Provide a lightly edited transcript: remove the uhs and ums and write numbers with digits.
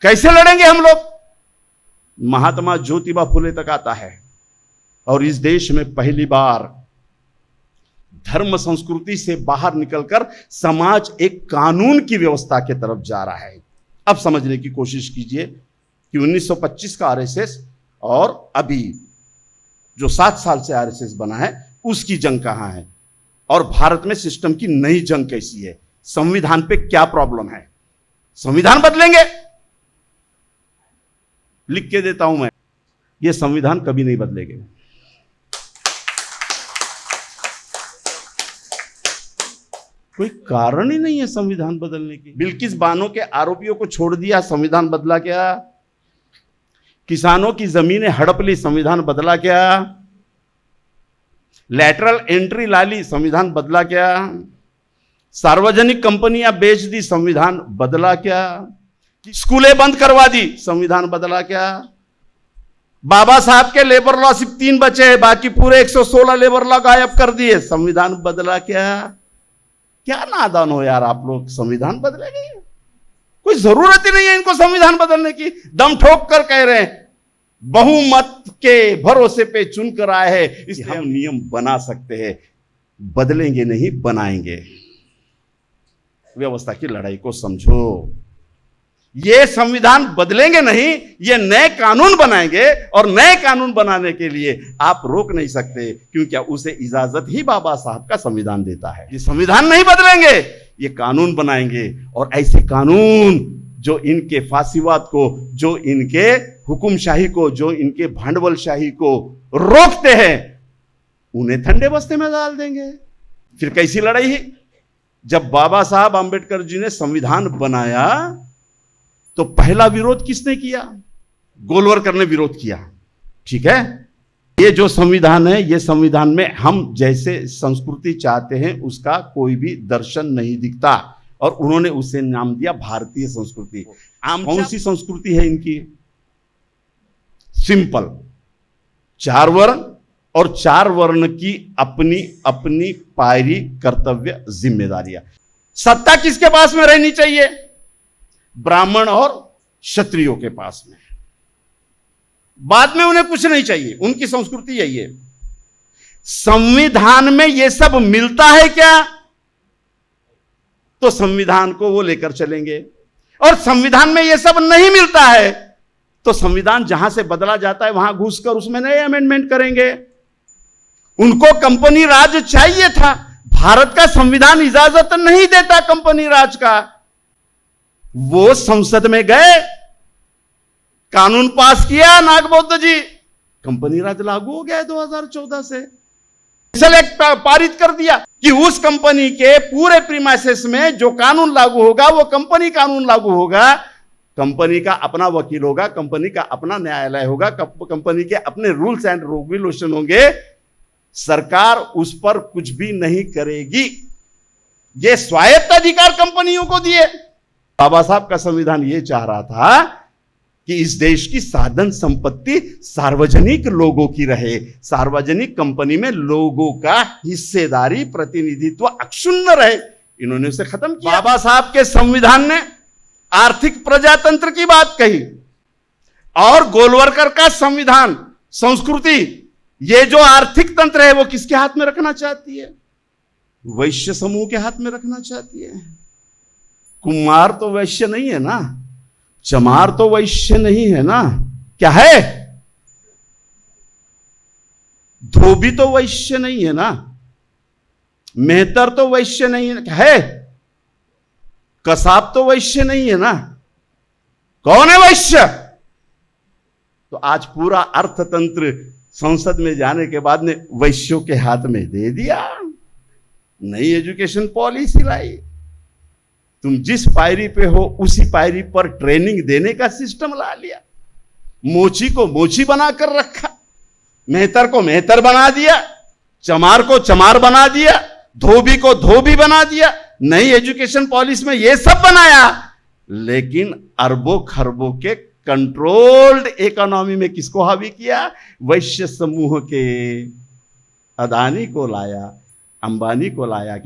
कैसे लड़ेंगे हम लोग? महात्मा ज्योतिबा फुले तक आता है और इस देश में पहली बार धर्म संस्कृति से बाहर निकलकर समाज एक कानून की व्यवस्था के तरफ जा रहा है। अब समझने की कोशिश कीजिए कि 1925 का आरएसएस और अभी जो 7 साल से आरएसएस बना है उसकी जंग कहां है और भारत में सिस्टम की नई जंग कैसी है, संविधान पे क्या प्रॉब्लम है। संविधान बदलेंगे, लिख के देता हूं मैं, यह संविधान कभी नहीं बदलेंगे। कोई कारण ही नहीं है संविधान बदलने की। बिल्किस बानो के आरोपियों को छोड़ दिया, संविधान बदला क्या? किसानों की जमीनें हड़प ली, संविधान बदला क्या? लैटरल एंट्री ला ली, संविधान बदला क्या? सार्वजनिक कंपनियां बेच दी, संविधान बदला क्या? स्कूलें बंद करवा दी, संविधान बदला क्या? बाबा साहब के लेबर लॉ सिर्फ 3 बचे हैं, बाकी पूरे 116 लेबर लॉ गायब कर दिए, संविधान बदला क्या? क्या नादान हो यार आप लोग, संविधान बदलेंगे? कोई जरूरत ही नहीं है इनको संविधान बदलने की। दम ठोक कर कह रहे हैं बहुमत के भरोसे पे चुनकर आए हैं, इसलिए हम नियम बना सकते हैं। बदलेंगे नहीं, बनाएंगे। व्यवस्था की लड़ाई को समझो। ये संविधान बदलेंगे नहीं, ये नए कानून बनाएंगे और नए कानून बनाने के लिए आप रोक नहीं सकते, क्योंकि उसे इजाजत ही बाबा साहब का संविधान देता है। ये संविधान नहीं बदलेंगे, ये कानून बनाएंगे और ऐसे कानून जो इनके फांसीवाद को, जो इनके हुकुमशाही को, जो इनके भांडवलशाही को रोकते हैं, उन्हें ठंडे बस्ते में डाल देंगे। फिर कैसी लड़ाई है? जब बाबा साहब अंबेडकर जी ने संविधान बनाया तो पहला विरोध किसने किया? गोलवरकर ने विरोध किया। ठीक है, ये जो संविधान है, ये संविधान में हम जैसे संस्कृति चाहते हैं उसका कोई भी दर्शन नहीं दिखता और उन्होंने उसे नाम दिया भारतीय संस्कृति। कौन सी संस्कृति है इनकी? सिंपल, 4 वर्ण और 4 वर्ण की अपनी अपनी पायरी, कर्तव्य, जिम्मेदारियां। सत्ता किसके पास में रहनी चाहिए? ब्राह्मण और क्षत्रियों के पास में। बाद में उन्हें कुछ नहीं चाहिए, उनकी संस्कृति यही है। संविधान में यह सब मिलता है क्या? तो संविधान को वो लेकर चलेंगे। और संविधान में यह सब नहीं मिलता है तो संविधान जहां से बदला जाता है वहां घुसकर उसमें नए अमेंडमेंट करेंगे। उनको कंपनी राज चाहिए था, भारत का संविधान इजाजत नहीं देता कंपनी राज का। वो संसद में गए, कानून पास किया नागबौद्ध जी, कंपनी राज लागू हो गया 2014 से। एक्ट पारित कर दिया कि उस कंपनी के पूरे प्रीमाइसेस में जो कानून लागू होगा वो कंपनी कानून लागू होगा। कंपनी का अपना वकील होगा, कंपनी का अपना न्यायालय होगा, कंपनी के अपने रूल्स एंड रेगुलेशन होंगे। सरकार उस पर कुछ भी नहीं करेगी। ये स्वायत्त अधिकार कंपनियों को दिए। बाबा साहब का संविधान ये चाह रहा था कि इस देश की साधन संपत्ति सार्वजनिक लोगों की रहे, सार्वजनिक कंपनी में लोगों का हिस्सेदारी, प्रतिनिधित्व अक्षुण्ण रहे। इन्होंने उसे खत्म किया। बाबा साहब के संविधान ने आर्थिक प्रजातंत्र की बात कही और गोलवरकर का संविधान, संस्कृति, ये जो आर्थिक तंत्र है वो किसके हाथ में रखना चाहती है? वैश्य समूह के हाथ में रखना चाहती है। कुमार तो वैश्य नहीं है ना, चमार तो वैश्य नहीं है ना, क्या है? धोबी तो वैश्य नहीं है ना, मेहतर तो वैश्य नहीं है, क्या है? कसाब तो वैश्य नहीं है ना। कौन है वैश्य? तो आज पूरा अर्थतंत्र संसद में जाने के बाद ने वैश्यों के हाथ में दे दिया। नई एजुकेशन पॉलिसी लाई। तुम जिस पायरी पे हो उसी पायरी पर ट्रेनिंग देने का सिस्टम ला लिया। मोची को मोची बनाकर रखा, मेहतर को मेहतर बना दिया, चमार को चमार बना दिया, धोबी को धोबी बना दिया। नई एजुकेशन पॉलिसी में यह सब बनाया, लेकिन अरबों खरबों के कंट्रोल्ड इकोनॉमी में किसको हावी किया? वैश्य समूह के। अदानी को लाया, अंबानी को लाया।